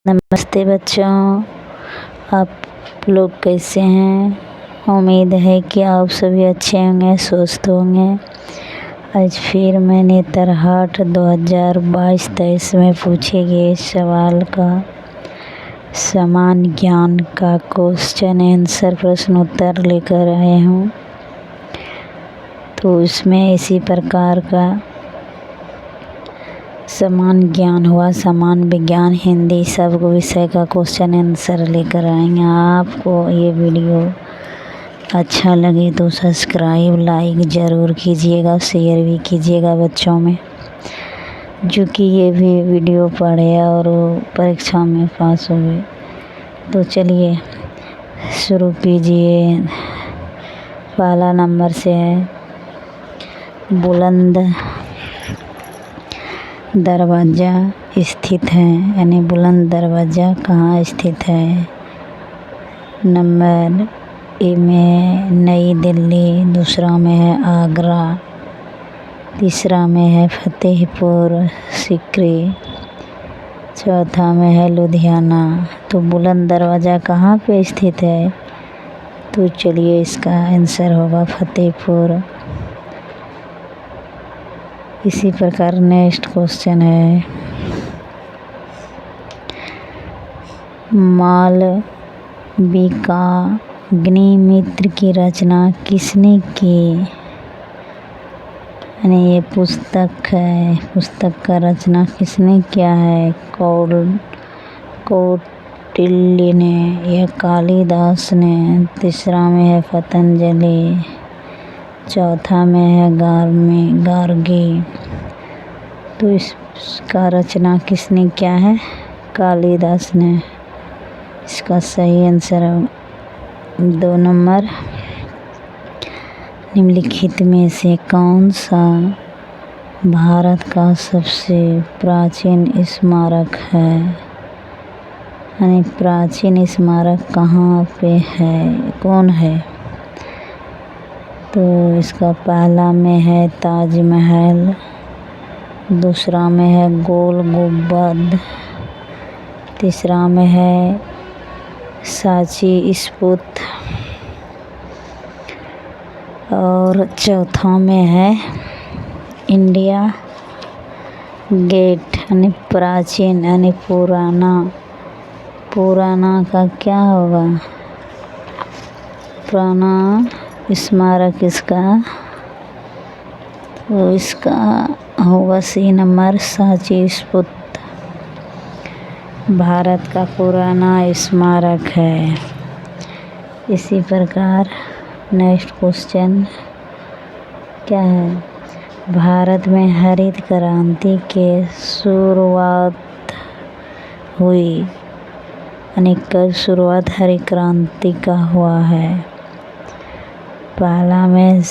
नमस्ते बच्चों, आप लोग कैसे हैं। उम्मीद है कि आप सभी अच्छे होंगे, स्वस्थ होंगे। आज फिर मैंने तरहाट 2022-23 में पूछे गए सवाल का समान ज्ञान का क्वेश्चन आंसर प्रश्न उत्तर लेकर आए हूँ। तो इसमें इसी प्रकार का समान ज्ञान हुआ, समान विज्ञान, हिंदी सब विषय का क्वेश्चन आंसर लेकर आएंगे। आपको ये वीडियो अच्छा लगे तो सब्सक्राइब लाइक ज़रूर कीजिएगा, शेयर भी कीजिएगा बच्चों में, जो कि ये भी वीडियो पढ़े और परीक्षा में पास हुए। तो चलिए शुरू कीजिए। पहला नंबर से है, बुलंद दरवाज़ा स्थित है, यानी बुलंद दरवाज़ा कहाँ स्थित है। नंबर ए में है नई दिल्ली, दूसरा में है आगरा, तीसरा में है फतेहपुर सीकरी, चौथा में है लुधियाना। तो बुलंद दरवाज़ा कहाँ पे स्थित है, तो चलिए इसका आंसर होगा फतेहपुर। इसी प्रकार नेक्स्ट क्वेश्चन है, मालविकाग्निमित्र की रचना किसने की। यानी ये पुस्तक है, पुस्तक का रचना किसने किया है। कौटिल्य ने या कालिदास ने, तीसरा में है पतंजलि, चौथा में है गार्गी। तो इसका रचना किसने किया है, कालिदास ने। इसका सही आंसर है 2 नंबर। निम्नलिखित में से कौन सा भारत का सबसे प्राचीन स्मारक है। यानी प्राचीन स्मारक कहाँ पे है, कौन है। तो इसका पहला में है ताजमहल, दूसरा में है गोल गुंबद, तीसरा में है सांची स्तूप और चौथा में है इंडिया गेट। यानी प्राचीन यानी पुराना का क्या होगा, पुराना स्मारक इसका, तो इसका होगा सी नंबर सांची स्तूप भारत का पुराना स्मारक है। इसी प्रकार नेक्स्ट क्वेश्चन क्या है, भारत में हरित क्रांति के शुरुआत हुई। यानी कब शुरुआत हरित क्रांति का हुआ है। पहला में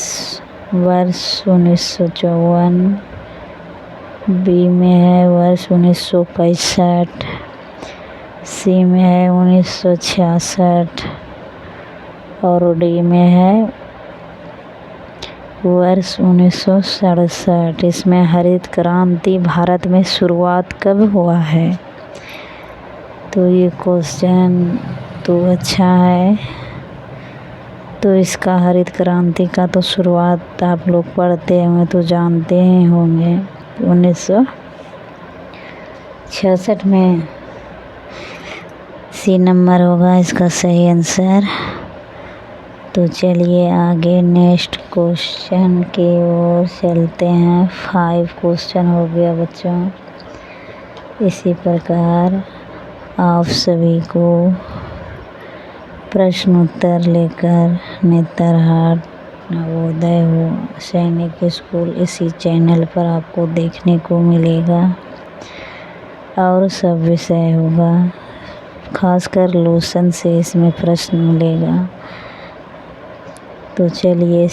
वर्ष 1954, बी में है वर्ष 1965, सी में है 1966 और डी में है वर्ष 1967। इसमें हरित क्रांति भारत में शुरुआत कब हुआ है। तो ये क्वेश्चन तो अच्छा है। तो इसका हरित क्रांति का तो शुरुआत आप लोग पढ़ते होंगे तो जानते ही होंगे, 1966 में। सी नंबर होगा इसका सही आंसर। तो चलिए आगे नेक्स्ट क्वेश्चन की ओर चलते हैं। 5 क्वेश्चन हो गया बच्चों। इसी प्रकार आप सभी को प्रश्न उत्तर लेकर नेतरहाट नवोदय सैनिक स्कूल इसी चैनल पर आपको देखने को मिलेगा और सब विषय होगा, खासकर लोशन से इसमें प्रश्न मिलेगा। तो चलिए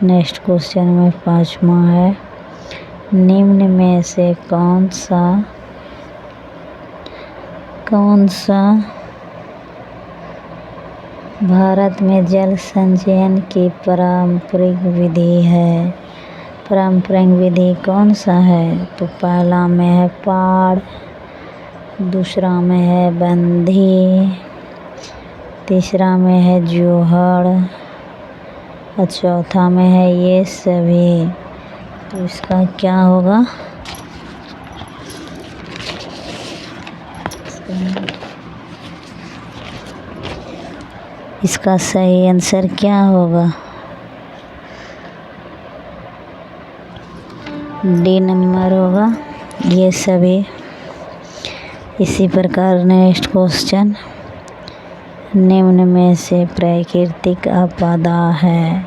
नेक्स्ट क्वेश्चन में 5वां है, निम्न में से कौन सा भारत में जल संचयन की पारंपरिक विधि है। पारंपरिक विधि कौन सा है। तो पहला में है पहाड़, दूसरा में है बंधी, तीसरा में है जोहड़ और चौथा में है ये सभी। तो इसका क्या होगा? इसका सही आंसर क्या होगा? डी नंबर होगा ये सभी। इसी प्रकार नेक्स्ट क्वेश्चन, निम्न में से प्राकृतिक आपदा है।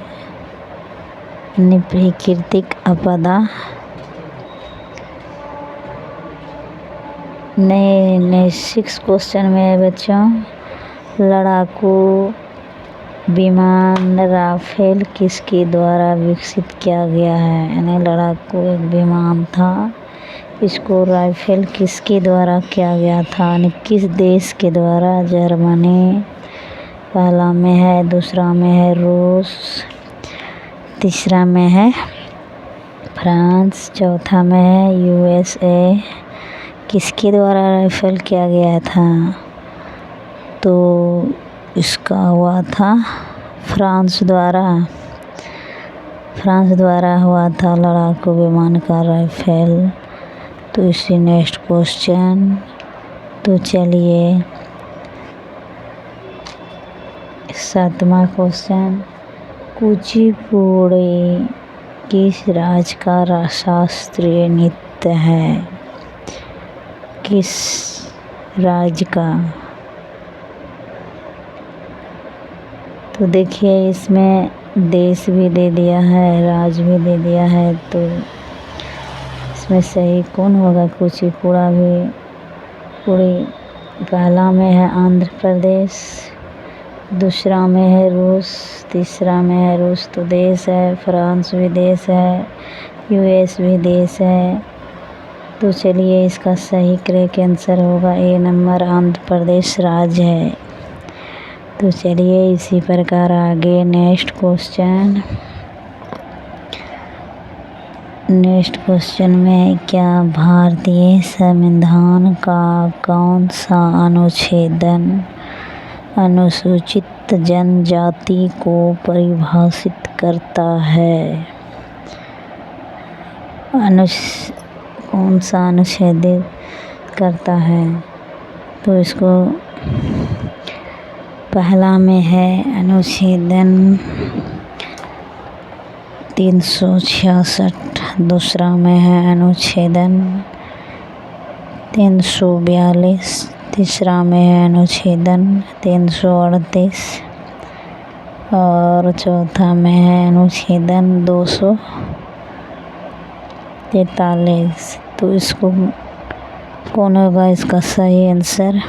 प्राकृतिक आपदा नए 6 क्वेश्चन में है बच्चों, लड़ाकू विमान राफेल किसके द्वारा विकसित किया गया है? यानी लड़ाकू एक विमान था, इसको राफेल किसके द्वारा किया गया था? यानी किस देश के द्वारा? जर्मनी पहला में है, दूसरा में है रूस, तीसरा में है फ्रांस, चौथा में है USA। किसके द्वारा राफेल किया गया था? तो इसका हुआ था फ्रांस द्वारा हुआ था लड़ाकू विमान का राफेल। तो इसी नेक्स्ट क्वेश्चन, तो चलिए 7वां क्वेश्चन, कुचिपुड़ी किस राज्य का शास्त्रीय नृत्य है? किस राज्य का? तो देखिए इसमें देश भी दे दिया है, राज्य भी दे दिया है, तो इसमें सही कौन होगा? कुचिपुड़ी पहला में है आंध्र प्रदेश, दूसरा में है रूस, तीसरा में है रूस तो देश है, फ्रांस भी देश है, US भी देश है। तो चलिए इसका सही करेक्ट आंसर होगा ए नंबर, आंध्र प्रदेश राज्य है। तो चलिए इसी प्रकार आगे नेक्स्ट क्वेश्चन में क्या भारतीय संविधान का कौन सा अनुच्छेदन अनुसूचित जनजाति को परिभाषित करता है? कौन सा अनुच्छेद करता है? तो इसको पहला में है अनुच्छेदन 366, दूसरा में है अनुच्छेदन 342, तीसरा में है अनुच्छेदन 338 और चौथा में है अनुच्छेदन 243। तो इसको कौन होगा इसका सही आंसर?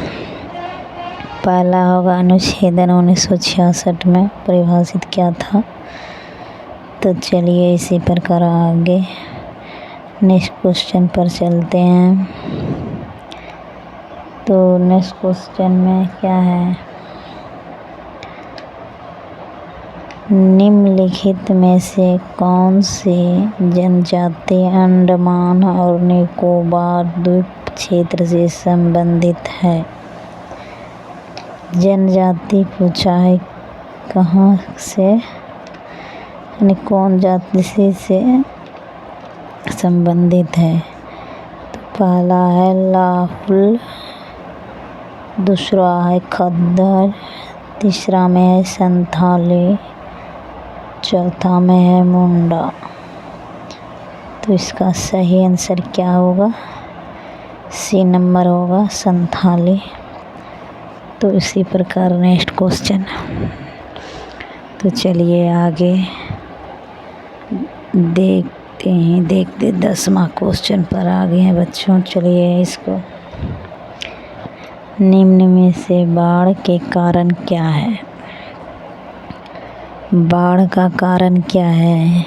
पहला होगा अनुच्छेदन 1966 में परिभाषित किया था। तो चलिए इसी प्रकार आगे नेक्स्ट क्वेश्चन पर चलते हैं। तो नेक्स्ट क्वेश्चन में क्या है, निम्नलिखित में से कौन सी जनजाति अंडमान और निकोबार द्वीप क्षेत्र से संबंधित है? जनजाति पूछा है, कहाँ से यानी कौन जाति से संबंधित है? तो पहला है लाहुल, दूसरा है खद्दर, तीसरा में है संथाली, चौथा में है मुंडा। तो इसका सही आंसर क्या होगा? सी नंबर होगा संथाली। तो इसी प्रकार नेक्स्ट क्वेश्चन, तो चलिए आगे देखते 10वां क्वेश्चन पर आ गए हैं बच्चों। चलिए इसको, निम्न में से बाढ़ के कारण क्या है? बाढ़ का कारण क्या है?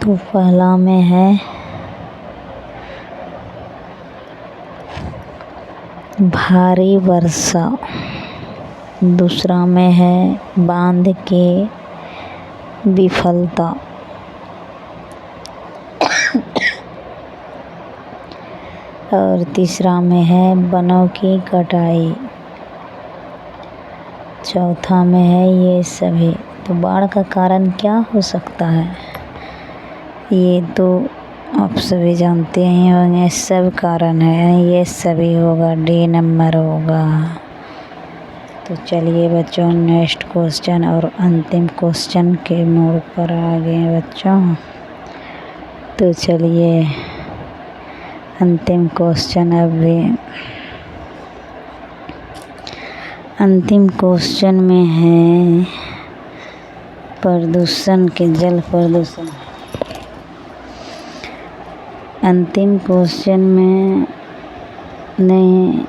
तो पहला में है भारी वर्षा, दूसरा में है बांध के विफलता, और तीसरा में है वनों की कटाई, चौथा में है ये सभी। तो बाढ़ का कारण क्या हो सकता है, ये तो आप सभी जानते ही होंगे, सब कारण है, ये सभी होगा, डी नंबर होगा। तो चलिए बच्चों नेक्स्ट क्वेश्चन और अंतिम क्वेश्चन के मोड़ पर आ गए बच्चों। तो चलिए अंतिम क्वेश्चन, अभी अंतिम क्वेश्चन में है प्रदूषण के, जल प्रदूषण। अंतिम क्वेश्चन में नहीं,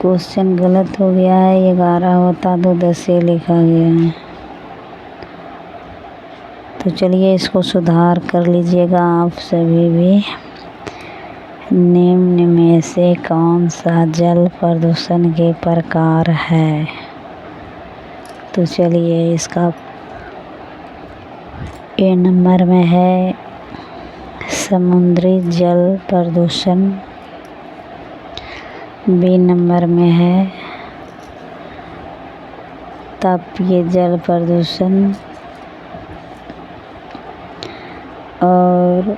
क्वेश्चन गलत हो गया है, 11 होता तो 10 लिखा गया है। तो चलिए इसको सुधार कर लीजिएगा आप सभी भी। निम्न में से कौन सा जल प्रदूषण के प्रकार है। तो चलिए इसका ए नंबर में है समुद्री जल प्रदूषण, बी नंबर में है तापीय जल प्रदूषण, और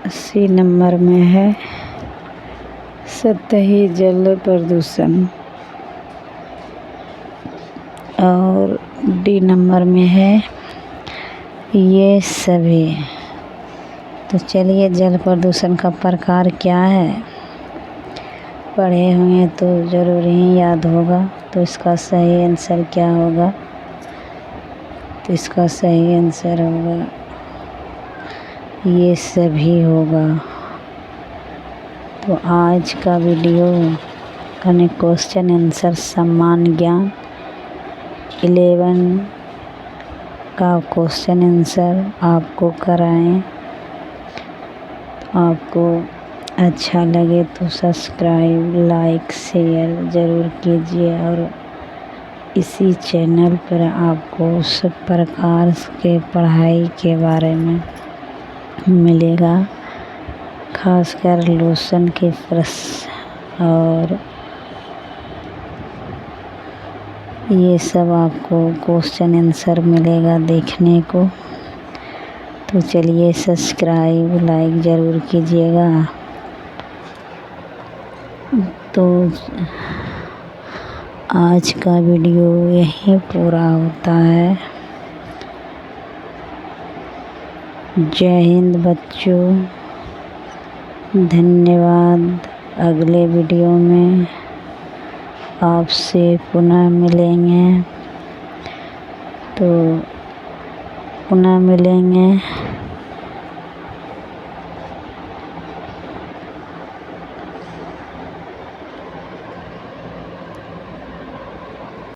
सी नंबर में है सतही जल प्रदूषण, और डी नंबर में है ये सभी। तो चलिए जल प्रदूषण का प्रकार क्या है, पढ़े हुए तो ज़रूर ही याद होगा। तो इसका सही आंसर क्या होगा, तो इसका सही आंसर होगा ये सभी होगा। तो आज का वीडियो यानी क्वेश्चन आंसर समान ज्ञान 11 का क्वेश्चन आंसर आपको कराएं। आपको अच्छा लगे तो सब्सक्राइब, लाइक, शेयर ज़रूर कीजिए। और इसी चैनल पर आपको सब प्रकार के पढ़ाई के बारे में मिलेगा, खासकर लोशन के प्रश्न और ये सब आपको क्वेश्चन आंसर मिलेगा देखने को। तो चलिए सब्सक्राइब, लाइक ज़रूर कीजिएगा। तो आज का वीडियो यहीं पूरा होता है। जय हिंद बच्चों, धन्यवाद। अगले वीडियो में आपसे पुनः मिलेंगे, तो पुनः मिलेंगे।